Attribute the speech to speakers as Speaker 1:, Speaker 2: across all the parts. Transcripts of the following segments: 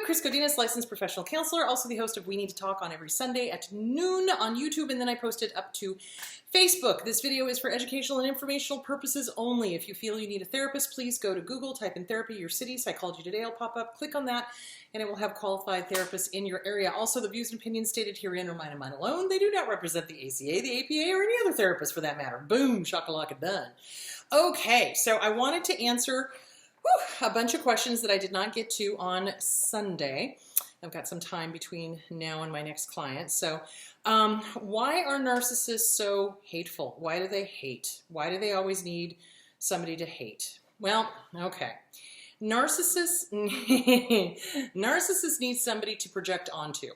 Speaker 1: Chris Godinez, licensed professional counselor, also the host of We Need to Talk on every Sunday at noon on YouTube, and then I post it up to Facebook. This video is for educational and informational purposes only. If you feel you need a therapist, please go to Google, type in therapy, your city, Psychology Today will pop up, click on that, and it will have qualified therapists in your area. Also, the views and opinions stated herein are mine and mine alone. They do not represent the ACA, the APA, or any other therapist for that matter. Boom, shakalaka done. Okay, so I wanted to answer a bunch of questions that I did not get to on Sunday. I've got some time between now and my next client. So why are narcissists so hateful? Why do they hate? Why do they always need somebody to hate? Well, okay. Narcissists need somebody to project onto.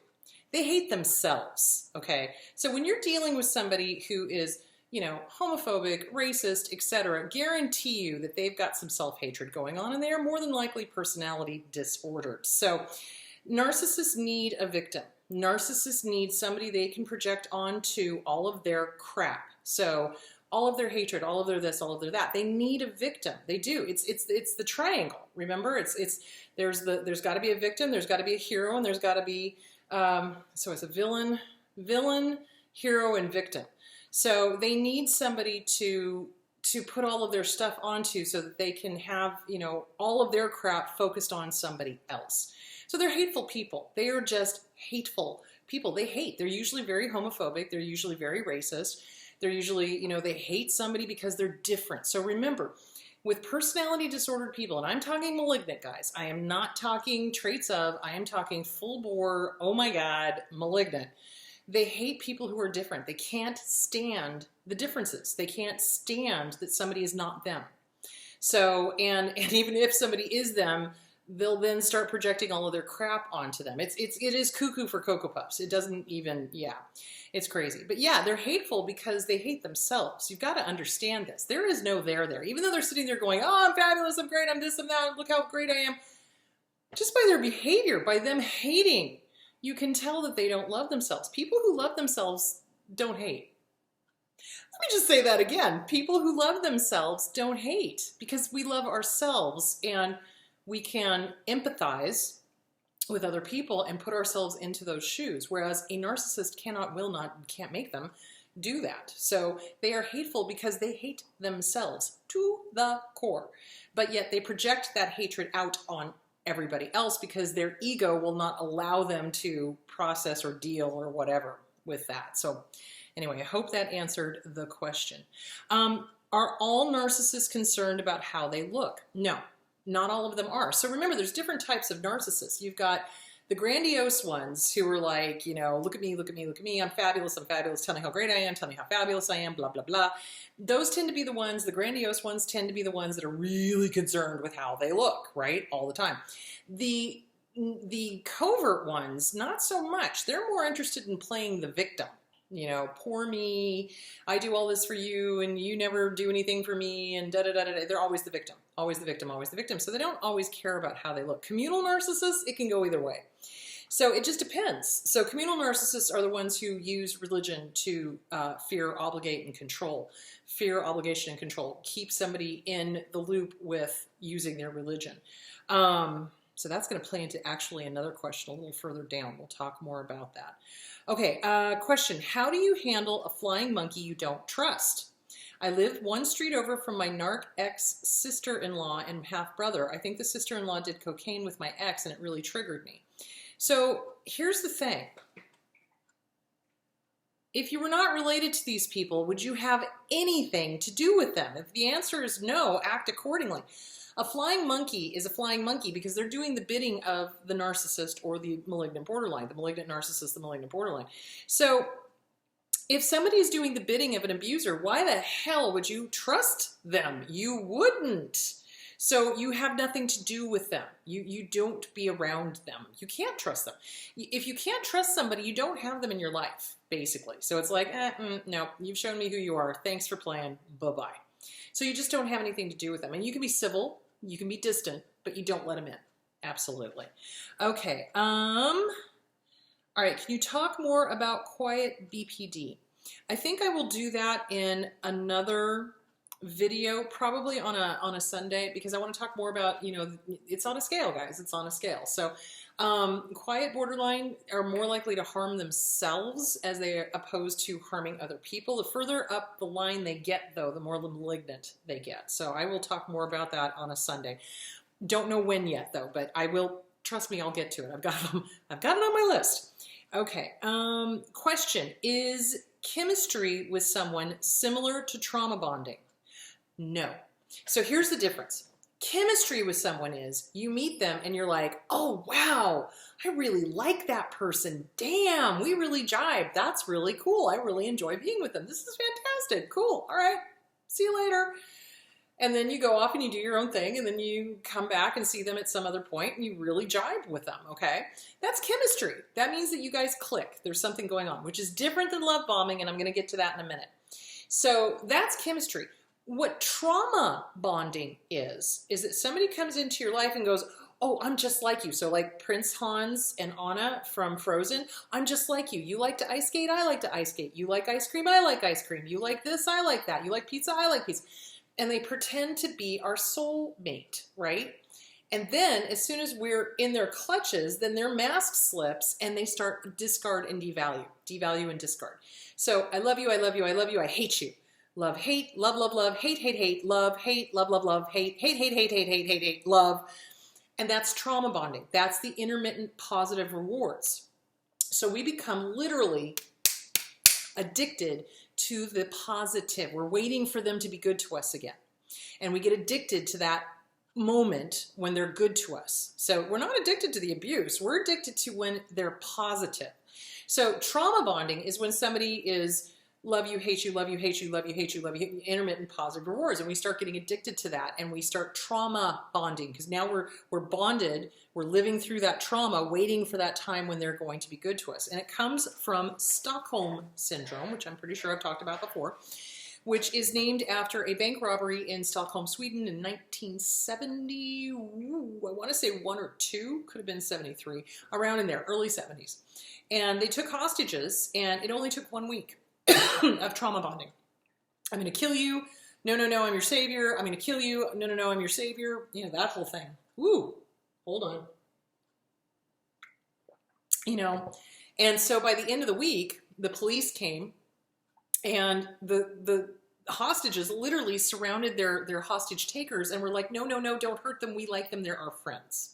Speaker 1: They hate themselves, okay? So when you're dealing with somebody who is, you know, homophobic, racist, etc., guarantee you that they've got some self-hatred going on, and they are more than likely personality disordered. So narcissists need a victim. Narcissists need somebody they can project onto all of their crap. So all of their hatred, all of their this, all of their that. They need a victim. They do. It's the triangle. Remember, there's got to be a victim, there's got to be a hero, and there's got to be so it's a villain, hero, and victim. So they need somebody to put all of their stuff onto so that they can have, you know, all of their crap focused on somebody else. So they're hateful people. They are just hateful people. They hate. They're usually very homophobic. They're usually very racist. They're usually, you know, they hate somebody because they're different. So remember, with personality disordered people, and I'm talking malignant, guys. I am not talking traits of, I am talking full bore, oh my God, malignant. They hate people who are different. They can't stand the differences. They can't stand that somebody is not them. So, and even if somebody is them, they'll then start projecting all of their crap onto them. It is cuckoo for Cocoa Puffs. It doesn't even, yeah, it's crazy. But yeah, they're hateful because they hate themselves. You've got to understand this. There is no there. Even though they're sitting there going, oh, I'm fabulous, I'm great, I'm this, I'm that, look how great I am. Just by their behavior, by them hating, you can tell that they don't love themselves. People who love themselves don't hate. Let me just say that again. People who love themselves don't hate because we love ourselves and we can empathize with other people and put ourselves into those shoes. Whereas a narcissist cannot, will not, can't make them do that. So they are hateful because they hate themselves to the core. But yet they project that hatred out on everybody else because their ego will not allow them to process or deal or whatever with that. So anyway, I hope that answered the question. Are all narcissists concerned about how they look? No, not all of them are. So remember, there's different types of narcissists. You've got the grandiose ones who are like, you know, look at me, look at me, look at me, I'm fabulous, tell me how great I am, tell me how fabulous I am, blah, blah, blah. Those tend to be the ones, the grandiose ones tend to be the ones that are really concerned with how they look, right, all the time. The covert ones, not so much. They're more interested in playing the victim. You know, poor me, I do all this for you, and you never do anything for me, and da-da-da-da-da. They're always the victim, always the victim, always the victim. So they don't always care about how they look. Communal narcissists, it can go either way. So it just depends. So communal narcissists are the ones who use religion to fear, obligate, and control. Fear, obligation, and control. Keep somebody in the loop with using their religion. So that's going to play into actually another question a little further down. We'll talk more about that. Okay, question. How do you handle a flying monkey you don't trust? I live one street over from my narc ex-sister-in-law and half-brother. I think the sister-in-law did cocaine with my ex and it really triggered me. So here's the thing. If you were not related to these people, would you have anything to do with them? If the answer is no, act accordingly. A flying monkey is a flying monkey because they're doing the bidding of the narcissist or the malignant borderline, the malignant narcissist, the malignant borderline. So if somebody is doing the bidding of an abuser, why the hell would you trust them? You wouldn't. So you have nothing to do with them. You don't be around them. You can't trust them. If you can't trust somebody, you don't have them in your life, basically. So it's like, no, you've shown me who you are. Thanks for playing. Bye-bye. So you just don't have anything to do with them. And you can be civil, you can be distant, but you don't let them in. Absolutely. Okay. All right. Can you talk more about quiet BPD? I think I will do that in another video probably on a Sunday, because I want to talk more about, you know, it's on a scale, guys. It's on a scale. So quiet borderline are more likely to harm themselves as they opposed to harming other people. The further up the line they get, though, the more malignant they get. So I will talk more about that on a Sunday. Don't know when yet, though, but I will. Trust me, I'll get to it. I've got it on my list. Okay. Question: is chemistry with someone similar to trauma bonding? No. So here's the difference. Chemistry with someone is you meet them and you're like, oh, wow, I really like that person. Damn, we really jive. That's really cool. I really enjoy being with them. This is fantastic. Cool. All right. See you later. And then you go off and you do your own thing, and then you come back and see them at some other point and you really jive with them, okay? That's chemistry. That means that you guys click. There's something going on, which is different than love bombing, and I'm going to get to that in a minute. So that's chemistry. What trauma bonding is that somebody comes into your life and goes, oh, I'm just like you. So like Prince Hans and Anna from Frozen, I'm just like you. You like to ice skate, I like to ice skate. You like ice cream, I like ice cream. You like this, I like that. You like pizza, I like pizza. And they pretend to be our soulmate, right? And then as soon as we're in their clutches, then their mask slips and they start discard and devalue and discard. So I love you, I love you, I love you, I hate you. Love, hate, love, love, love, hate, hate, hate, love, hate, love, love, love, hate, hate, hate, hate, hate, hate, hate, hate, love. And that's trauma bonding. That's the intermittent positive rewards. So we become literally addicted to the positive. We're waiting for them to be good to us again. And we get addicted to that moment when they're good to us. So we're not addicted to the abuse. We're addicted to when they're positive. So trauma bonding is when somebody is love you, hate you, love you, hate you, love you, hate you, love you, intermittent positive rewards. And we start getting addicted to that, and we start trauma bonding, because now we're bonded, we're living through that trauma, waiting for that time when they're going to be good to us. And it comes from Stockholm Syndrome, which I'm pretty sure I've talked about before, which is named after a bank robbery in Stockholm, Sweden in 1970, I want to say 1 or 2, could have been 73, around in there, early 70s. And they took hostages, and it only took 1 week of trauma bonding. I'm going to kill you. No, no, no, I'm your savior. I'm going to kill you. No, no, no, I'm your savior. You know, that whole thing. Ooh, hold on. You know, and so by the end of the week, the police came, and the hostages literally surrounded their hostage takers and were like, no, no, no, don't hurt them. We like them. They're our friends.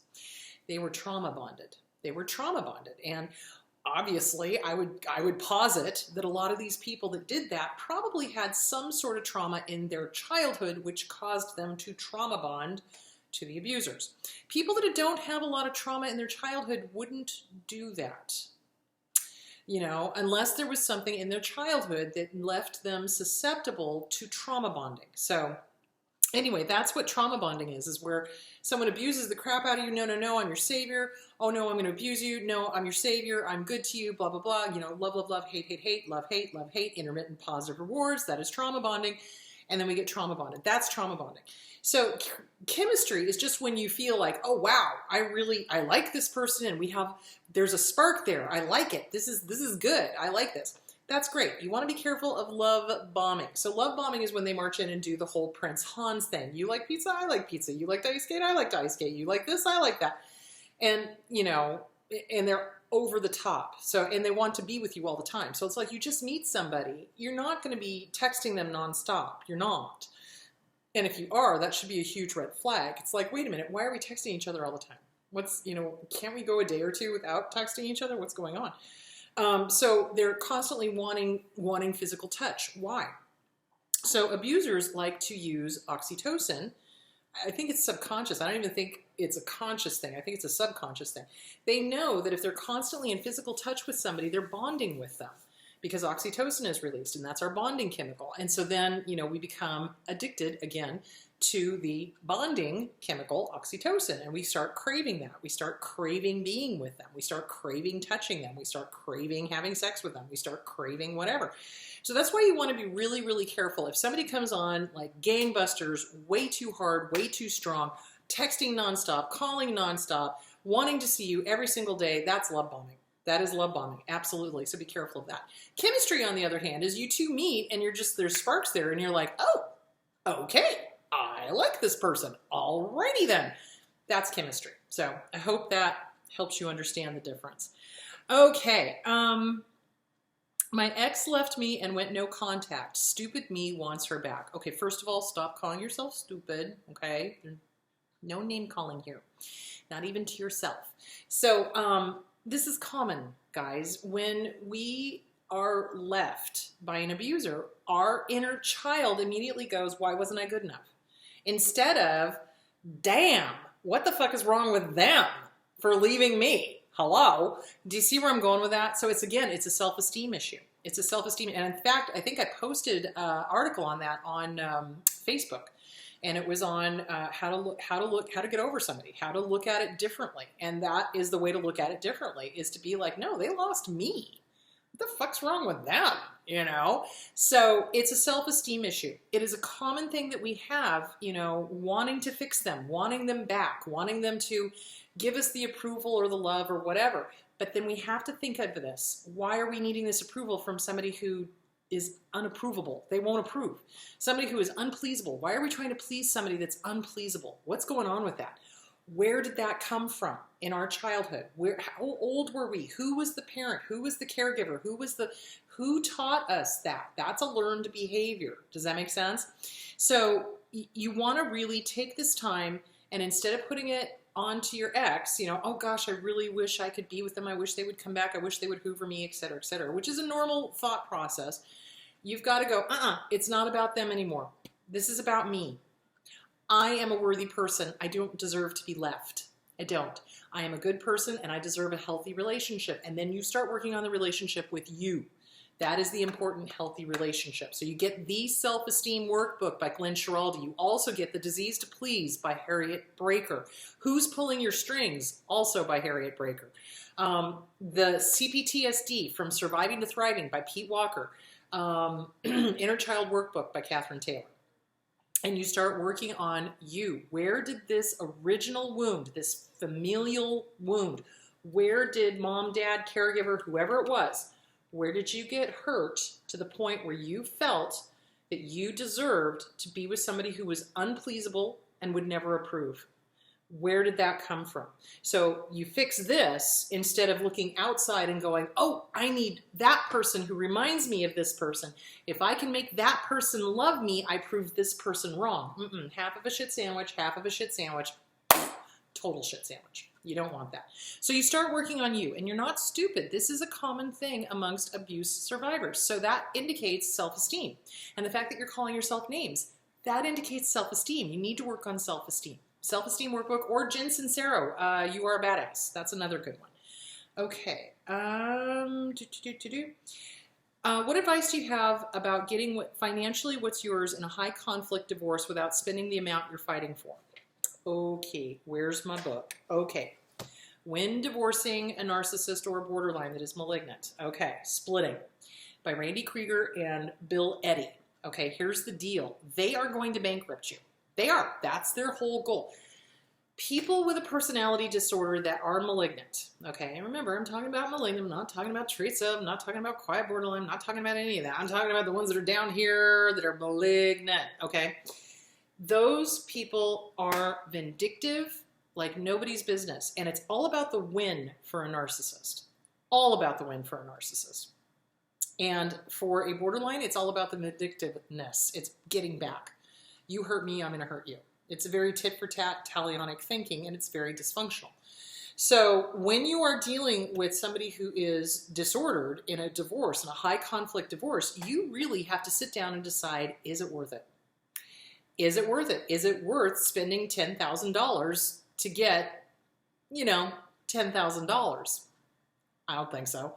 Speaker 1: They were trauma bonded. They were trauma bonded. And obviously, I would posit that a lot of these people that did that probably had some sort of trauma in their childhood, which caused them to trauma bond to the abusers. People that don't have a lot of trauma in their childhood wouldn't do that, you know, unless there was something in their childhood that left them susceptible to trauma bonding. So anyway, that's what trauma bonding is where someone abuses the crap out of you. No, no, no, I'm your savior. Oh, no, I'm going to abuse you. No, I'm your savior. I'm good to you, blah, blah, blah. You know, love, love, love, hate, hate, hate, love, hate, intermittent positive rewards. That is trauma bonding. And then we get trauma bonded. That's trauma bonding. So chemistry is just when you feel like, oh, wow, I like this person, and there's a spark there. I like it. This is good. I like this. That's great. You want to be careful of love bombing. So love bombing is when they march in and do the whole Prince Hans thing. You like pizza, I like pizza. You like to ice skate, I like to ice skate. You like this, I like that. And, you know, and they're over the top. So, and they want to be with you all the time. So it's like you just meet somebody. You're not going to be texting them nonstop. You're not. And if you are, that should be a huge red flag. It's like, wait a minute, why are we texting each other all the time? Can't we go a day or two without texting each other? What's going on? So they're constantly wanting physical touch. Why? So abusers like to use oxytocin. I think it's subconscious. I don't even think it's a conscious thing. I think it's a subconscious thing. They know that if they're constantly in physical touch with somebody, they're bonding with them because oxytocin is released, and that's our bonding chemical. And so then, you know, we become addicted again to the bonding chemical oxytocin, and we start craving that. We start craving being with them. We start craving touching them. We start craving having sex with them. We start craving whatever. So that's why you want to be really, really careful. If somebody comes on like gangbusters, way too hard, way too strong, texting nonstop, calling nonstop, wanting to see you every single day, that's love bombing. That is love bombing, absolutely. So be careful of that. Chemistry, on the other hand, is you two meet and there's sparks there, and you're like, oh, Okay, I like this person. Alrighty then. That's chemistry. So I hope that helps you understand the difference. Okay, my ex left me and went no contact. Stupid me wants her back. Okay, first of all, stop calling yourself stupid, okay? No name calling here, not even to yourself. So this is common, guys. When we are left by an abuser, our inner child immediately goes, why wasn't I good enough? Instead of, damn, what the fuck is wrong with them for leaving me? Hello? Do you see where I'm going with that? So it's a self-esteem issue. It's a self-esteem. And in fact, I think I posted an article on that on Facebook. And it was on how to get over somebody, how to look at it differently. And that is the way to look at it differently, is to be like, no, they lost me. What the fuck's wrong with them? You know? So it's a self-esteem issue. It is a common thing that we have, you know, wanting to fix them, wanting them back, wanting them to give us the approval or the love or whatever. But then we have to think of this. Why are we needing this approval from somebody who is unapprovable? They won't approve. Somebody who is unpleasable. Why are we trying to please somebody that's unpleasable? What's going on with that? Where did that come from in our childhood? How old were we? Who was the parent? Who was the caregiver? Who taught us that? That's a learned behavior. Does that make sense? So you want to really take this time, and instead of putting it onto your ex, you know, oh gosh, I really wish I could be with them. I wish they would come back. I wish they would hoover me, et cetera, which is a normal thought process. You've got to go, it's not about them anymore. This is about me. I am a worthy person. I don't deserve to be left. I don't. I am a good person and I deserve a healthy relationship. And then you start working on the relationship with you. That is the important healthy relationship. So you get the Self-Esteem Workbook by Glenn Schiraldi. You also get The Disease to Please by Harriet Breaker. Who's Pulling Your Strings? Also by Harriet Breaker. The CPTSD, From Surviving to Thriving by Pete Walker. Inner Child Workbook by Catherine Taylor. And you start working on you. Where did this original wound, this familial wound, where did mom, dad, caregiver, whoever it was, where did you get hurt to the point where you felt that you deserved to be with somebody who was unpleasable and would never approve? Where did that come from? So you fix this instead of looking outside and going, oh, I need that person who reminds me of this person. If I can make that person love me, I proved this person wrong. Half of a shit sandwich, half of a shit sandwich, total shit sandwich. You don't want that. So you start working on you, and you're not stupid. This is a common thing amongst abuse survivors. So that indicates self-esteem. And the fact that you're calling yourself names, that indicates self-esteem. You need to work on self-esteem. Self-Esteem Workbook or Jen Sincero, You Are a Badass. That's another good one. Okay. What advice do you have about getting financially what's yours in a high conflict divorce without spending the amount you're fighting for? Okay, where's my book? Okay. When Divorcing a Narcissist or a Borderline That is Malignant. Okay, Splitting by Randy Krieger and Bill Eddy. Okay, here's the deal. They are going to bankrupt you. They are. That's their whole goal. People with a personality disorder that are malignant. Okay, and remember, I'm talking about malignant. I'm not talking about traits of. I'm not talking about quiet borderline. I'm not talking about any of that. I'm talking about the ones that are down here that are malignant. Okay, those people are vindictive like nobody's business, and it's all about the win for a narcissist. All about the win for a narcissist. And for a borderline, it's all about the vindictiveness. It's getting back. You hurt me, I'm going to hurt you. It's a very tit-for-tat, talionic thinking, and it's very dysfunctional. So when you are dealing with somebody who is disordered in a divorce, in a high-conflict divorce, you really have to sit down and decide, is it worth it? Is it worth it? Is it worth spending $10,000 to get, $10,000? I don't think so.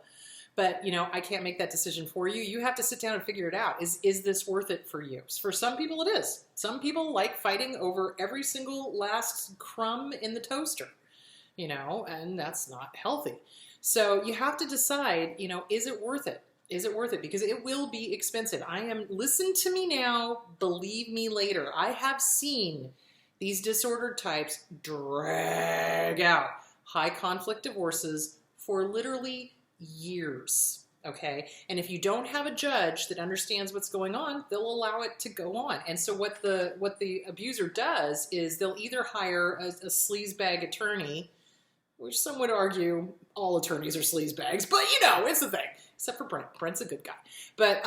Speaker 1: But, I can't make that decision for you. You have to sit down and figure it out. Is this worth it for you? For some people it is. Some people like fighting over every single last crumb in the toaster, and that's not healthy. So you have to decide, is it worth it? Is it worth it? Because it will be expensive. Listen to me now, believe me later. I have seen these disordered types drag out high conflict divorces for literally years, Okay. And if you don't have a judge that understands what's going on, they'll allow it to go on. And so what the abuser does is they'll either hire a sleazebag attorney, which some would argue all attorneys are sleazebags, but you know, it's the thing, except for Brent. Brent's a good guy. But,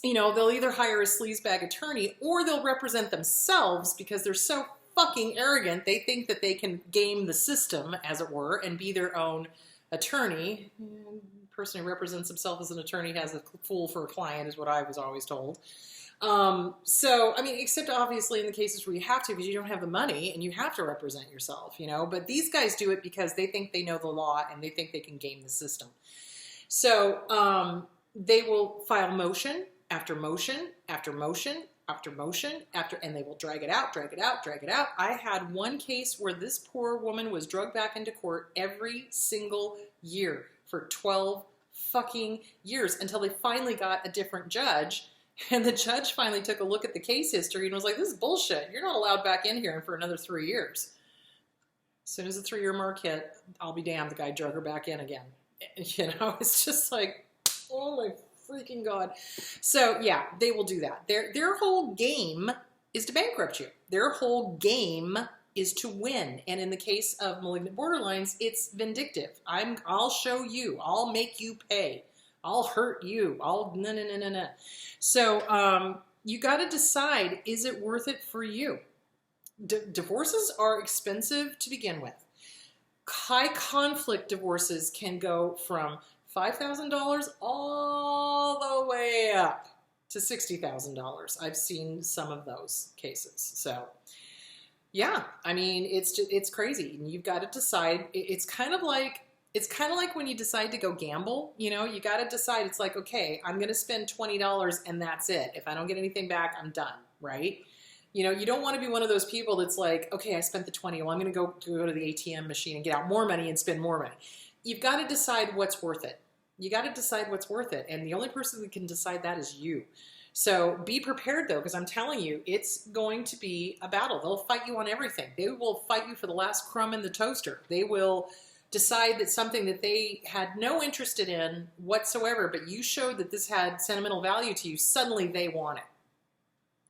Speaker 1: you know, they'll either hire a sleazebag attorney or they'll represent themselves because they're so fucking arrogant. They think that they can game the system, as it were, and be their own attorney. The person who represents himself as an attorney has a fool for a client, is what I was always told. So, I mean, except obviously in the cases where you have to because you don't have the money and you have to represent yourself, you know. But these guys do it because they think they know the law and they think they can game the system. So they will file motion after motion after motion after motion and they will drag it out, drag it out, drag it out. I had one case where this poor woman was drugged back into court every single year for 12 fucking years until they finally got a different judge. And the judge finally took a look at the case history and was like, this is bullshit. You're not allowed back in here for another 3 years. As soon as the 3-year mark hit, I'll be damned, the guy drug her back in again. You know, it's just like, oh my freaking God. So yeah, they will do that. Their whole game is to bankrupt you. Their whole game is to win. And in the case of malignant borderlines, it's vindictive. I'll show you. I'll make you pay. I'll hurt you. No. So you got to decide, is it worth it for you? Divorces are expensive to begin with. High conflict divorces can go from $5,000 all the way up to $60,000. I've seen some of those cases. So yeah, I mean, it's crazy. And you've got to decide. It's kind of like when you decide to go gamble, you know, you got to decide. It's like, okay, I'm going to spend $20 and that's it. If I don't get anything back, I'm done, right? You know, you don't want to be one of those people that's like, okay, I spent the 20. Well, I'm going to go to the ATM machine and get out more money and spend more money. You've got to decide what's worth it. You got to decide what's worth it. And the only person that can decide that is you. So be prepared though, because I'm telling you, it's going to be a battle. They'll fight you on everything. They will fight you for the last crumb in the toaster. They will decide that something that they had no interest in whatsoever, but you showed that this had sentimental value to you, suddenly they want it.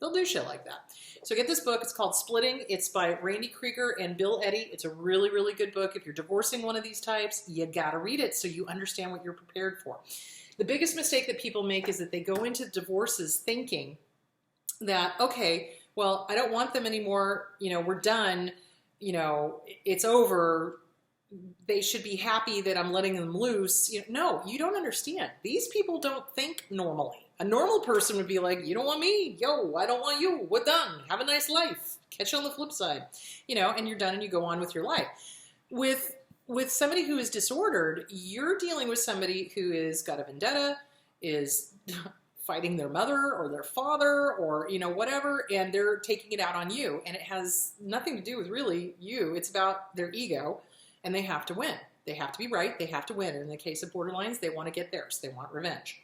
Speaker 1: They'll do shit like that. So get this book. It's called Splitting. It's by Randy Krieger and Bill Eddy. It's a really, really good book. If you're divorcing one of these types, you got to read it so you understand what you're prepared for. The biggest mistake that people make is that they go into divorces thinking that, okay, well, I don't want them anymore. You know, we're done. You know, it's over. They should be happy that I'm letting them loose. You know, no, you don't understand. These people don't think normally. A normal person would be like, you don't want me? Yo, I don't want you. We're done. Have a nice life. Catch you on the flip side. You know, and you're done and you go on with your life. With somebody who is disordered, you're dealing with somebody who is got a vendetta, is fighting their mother or their father or, you know, whatever, and they're taking it out on you. And it has nothing to do with really you. It's about their ego, and they have to win. They have to be right. They have to win. And in the case of borderlines, they want to get theirs. They want revenge.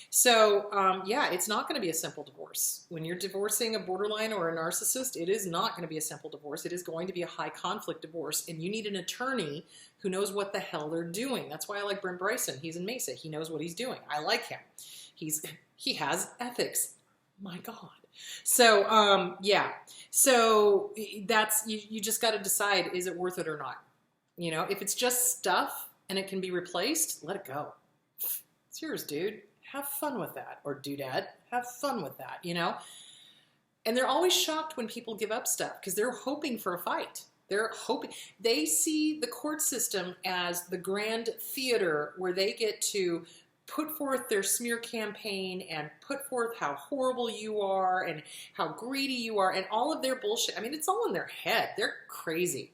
Speaker 1: So, yeah, it's not going to be a simple divorce. When you're divorcing a borderline or a narcissist, it is not going to be a simple divorce. It is going to be a high conflict divorce, and you need an attorney who knows what the hell they're doing. That's why I like Brent Bryson. He's in Mesa. He knows what he's doing. I like him. He has ethics. My God. So, yeah. So that's, you just got to decide, is it worth it or not? You know, if it's just stuff and it can be replaced, let it go. It's yours, dude. Have fun with that. Or doodad, have fun with that, you know? And they're always shocked when people give up stuff because they're hoping for a fight. They're hoping. They see the court system as the grand theater where they get to put forth their smear campaign and put forth how horrible you are and how greedy you are and all of their bullshit. I mean, it's all in their head. They're crazy.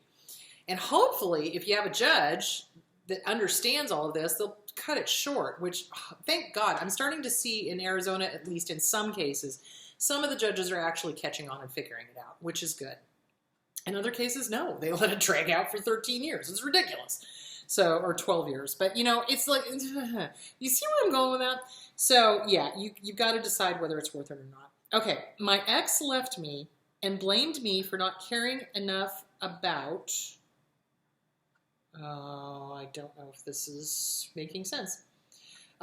Speaker 1: And hopefully, if you have a judge that understands all of this, they'll cut it short, which, thank God, I'm starting to see in Arizona, at least in some cases, some of the judges are actually catching on and figuring it out, which is good. In other cases, no, they let it drag out for 13 years. It's ridiculous. So, or 12 years. But, you know, it's like, you see where I'm going with that? So, yeah, you've got to decide whether it's worth it or not. Okay, my ex left me and blamed me for not caring enough about... I don't know if this is making sense.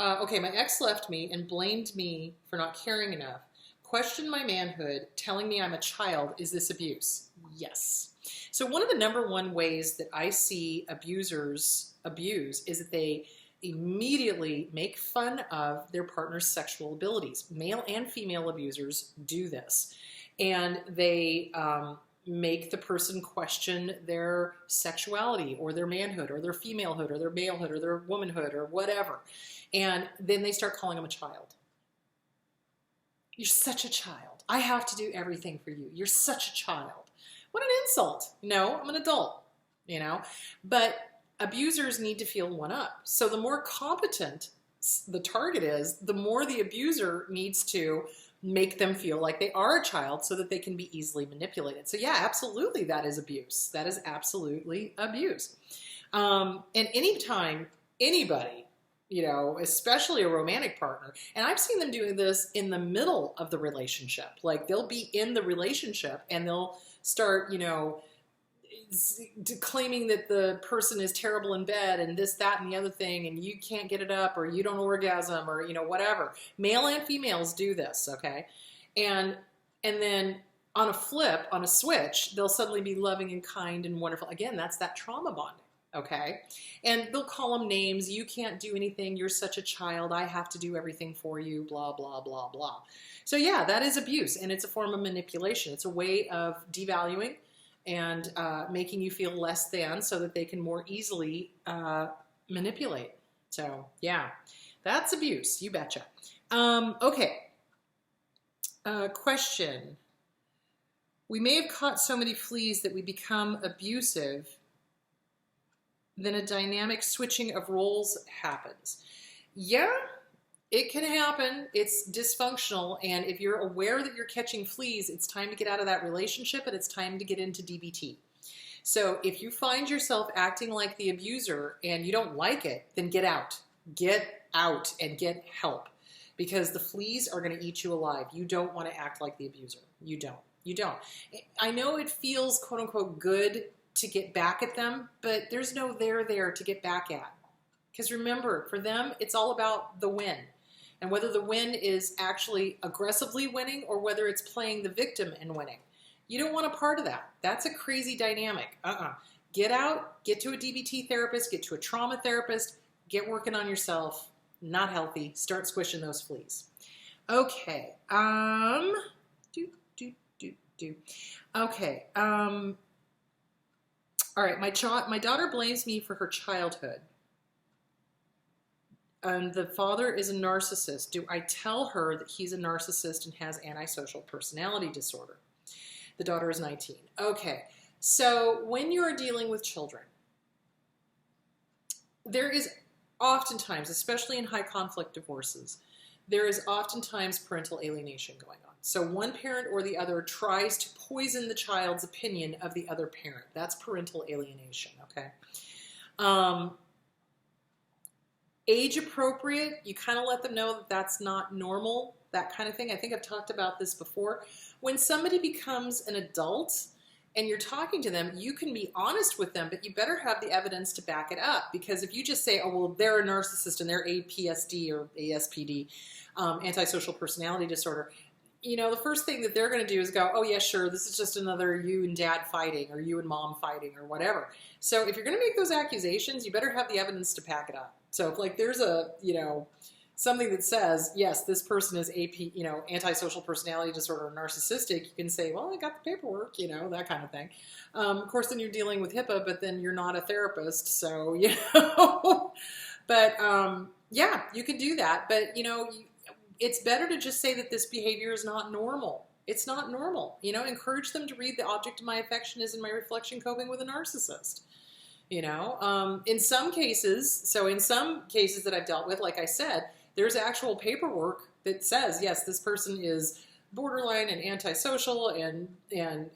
Speaker 1: Okay, my ex left me and blamed me for not caring enough. Questioned my manhood, telling me I'm a child. Is this abuse? Yes. So one of the number one ways that I see abusers abuse is that they immediately make fun of their partner's sexual abilities. Male and female abusers do this. And they make the person question their sexuality or their manhood or their femalehood or their malehood or their womanhood or whatever. And then they start calling them a child. You're such a child. I have to do everything for you. You're such a child. What an insult. No, I'm an adult, But abusers need to feel one up. So the more competent the target is, the more the abuser needs to make them feel like they are a child so that they can be easily manipulated. So yeah, absolutely, that is abuse. That is absolutely abuse. And anytime anybody, especially a romantic partner, and I've seen them doing this in the middle of the relationship. Like they'll be in the relationship and they'll start, claiming that the person is terrible in bed and this, that, and the other thing, and you can't get it up or you don't orgasm or, whatever. Male and females do this, okay? And then on a switch, they'll suddenly be loving and kind and wonderful. Again, that's that trauma bonding, okay? And they'll call them names. You can't do anything. You're such a child. I have to do everything for you, blah, blah, blah, blah. So yeah, that is abuse, and it's a form of manipulation. It's a way of devaluing and making you feel less than so that they can more easily manipulate. So yeah, that's abuse, you betcha. Okay, question. We may have caught so many fleas that we become abusive, then a dynamic switching of roles happens. Yeah, it can happen. It's dysfunctional, and if you're aware that you're catching fleas, it's time to get out of that relationship and it's time to get into DBT. So if you find yourself acting like the abuser and you don't like it, then get out. Get out and get help, because the fleas are going to eat you alive. You don't want to act like the abuser. You don't. You don't. I know it feels quote unquote good to get back at them, but there's no there to get back at. Because remember, for them, it's all about the win. And whether the win is actually aggressively winning or whether it's playing the victim and winning. You don't want a part of that. That's a crazy dynamic. Get out, get to a DBT therapist, get to a trauma therapist, get working on yourself. Not healthy. Start squishing those fleas. Okay. Okay. All right. My daughter blames me for her childhood. And the father is a narcissist. Do I tell her that he's a narcissist and has antisocial personality disorder? The daughter is 19. Okay, so when you're dealing with children, there is oftentimes, especially in high conflict divorces, there is oftentimes parental alienation going on. So one parent or the other tries to poison the child's opinion of the other parent. That's parental alienation, okay? Age appropriate, you kind of let them know that that's not normal, that kind of thing. I think I've talked about this before. When somebody becomes an adult and you're talking to them, you can be honest with them, but you better have the evidence to back it up. Because if you just say, oh, well, they're a narcissist and they're APSD or ASPD, antisocial personality disorder, the first thing that they're going to do is go, oh, yeah, sure, this is just another you and dad fighting or you and mom fighting or whatever. So if you're going to make those accusations, you better have the evidence to back it up. So if like there's a, something that says, yes, this person is antisocial personality disorder or narcissistic, you can say, well, I got the paperwork, that kind of thing. Of course, then you're dealing with HIPAA, but then you're not a therapist. So, but yeah, you can do that. But, it's better to just say that this behavior is not normal. It's not normal. Encourage them to read The Object of My Affection is in My Reflection Coping with a Narcissist. In some cases that I've dealt with, like I said, there's actual paperwork that says, yes, this person is borderline and antisocial and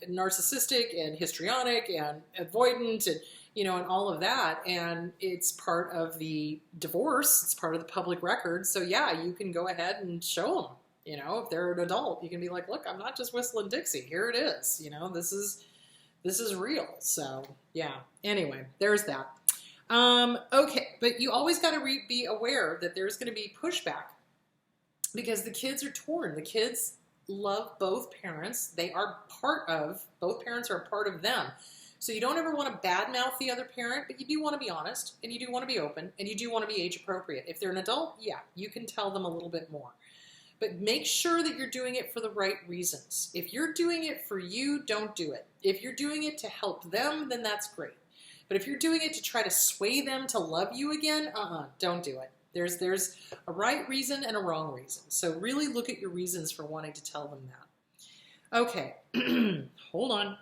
Speaker 1: narcissistic and histrionic and avoidant and, and all of that. And it's part of the divorce. It's part of the public record. So yeah, you can go ahead and show them, if they're an adult, you can be like, look, I'm not just whistling Dixie. Here it is. This is real. So yeah, anyway, there's that. Okay, but you always got to be aware that there's going to be pushback because the kids are torn. The kids love both parents. They are both parents are a part of them. So you don't ever want to badmouth the other parent, but you do want to be honest, and you do want to be open, and you do want to be age appropriate. If they're an adult, yeah, you can tell them a little bit more. But make sure that you're doing it for the right reasons. If you're doing it for you, don't do it. If you're doing it to help them, then that's great. But if you're doing it to try to sway them to love you again, don't do it. There's a right reason and a wrong reason. So really look at your reasons for wanting to tell them that. Okay, hold on.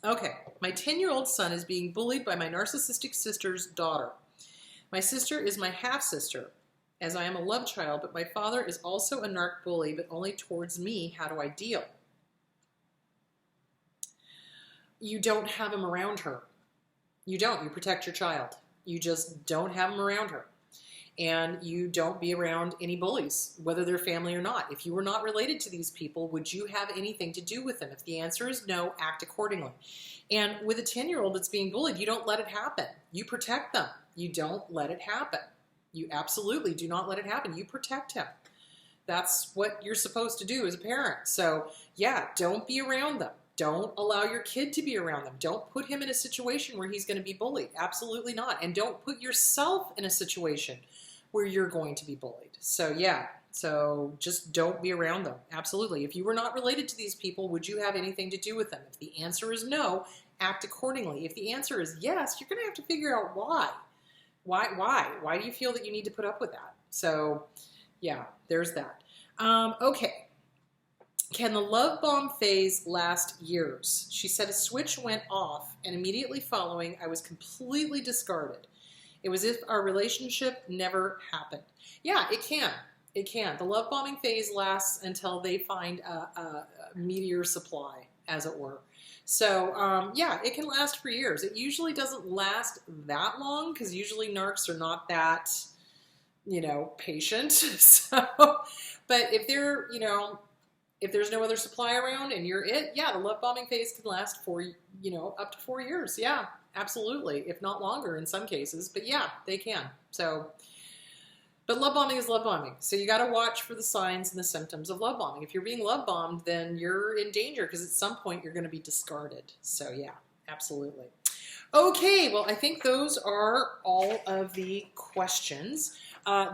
Speaker 1: Okay, my 10-year-old son is being bullied by my narcissistic sister's daughter. My sister is my half-sister, as I am a love child, but my father is also a narc bully, but only towards me. How do I deal? You don't have him around her. You don't. You protect your child. You just don't have him around her. And you don't be around any bullies, whether they're family or not. If you were not related to these people, would you have anything to do with them? If the answer is no, act accordingly. And with a 10-year-old that's being bullied, you don't let it happen. You protect them. You don't let it happen. You absolutely do not let it happen. You protect him. That's what you're supposed to do as a parent. So yeah, don't be around them. Don't allow your kid to be around them. Don't put him in a situation where he's going to be bullied. Absolutely not. And don't put yourself in a situation where you're going to be bullied. So yeah, so just don't be around them. Absolutely. If you were not related to these people, would you have anything to do with them? If the answer is no, act accordingly. If the answer is yes, you're going to have to figure out why. Why do you feel that you need to put up with that? So yeah, there's that. Okay. Can the love bomb phase last years? She said a switch went off and immediately following, I was completely discarded. It was as if our relationship never happened. Yeah, it can. It can. The love bombing phase lasts until they find a meteor supply, as it were. So, yeah, it can last for years. It usually doesn't last that long because usually narcs are not that, patient. So, but if they're, if there's no other supply around and you're it, yeah, the love bombing phase can last for, up to 4 years. Yeah, absolutely. If not longer in some cases, but yeah, they can. So, but love bombing is love bombing. So you got to watch for the signs and the symptoms of love bombing. If you're being love bombed, then you're in danger because at some point you're going to be discarded. So yeah, absolutely. Okay, well, I think those are all of the questions.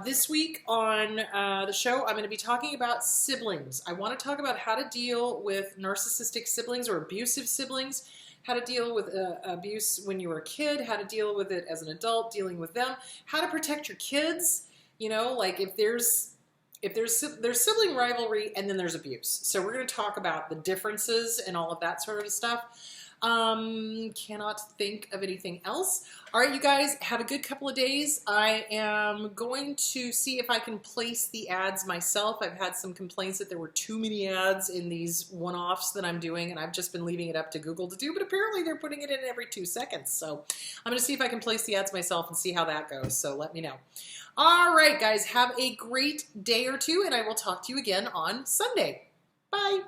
Speaker 1: This week on the show, I'm going to be talking about siblings. I want to talk about how to deal with narcissistic siblings or abusive siblings, how to deal with abuse when you were a kid, how to deal with it as an adult, dealing with them, how to protect your kids, like if there's sibling rivalry and then there's abuse. So we're going to talk about the differences and all of that sort of stuff. Cannot think of anything else. All right, you guys, have a good couple of days. I am going to see if I can place the ads myself. I've had some complaints that there were too many ads in these one-offs that I'm doing, and I've just been leaving it up to Google to do, but apparently they're putting it in every 2 seconds. So I'm going to see if I can place the ads myself and see how that goes. So let me know. All right, guys, have a great day or two, and I will talk to you again on Sunday. Bye.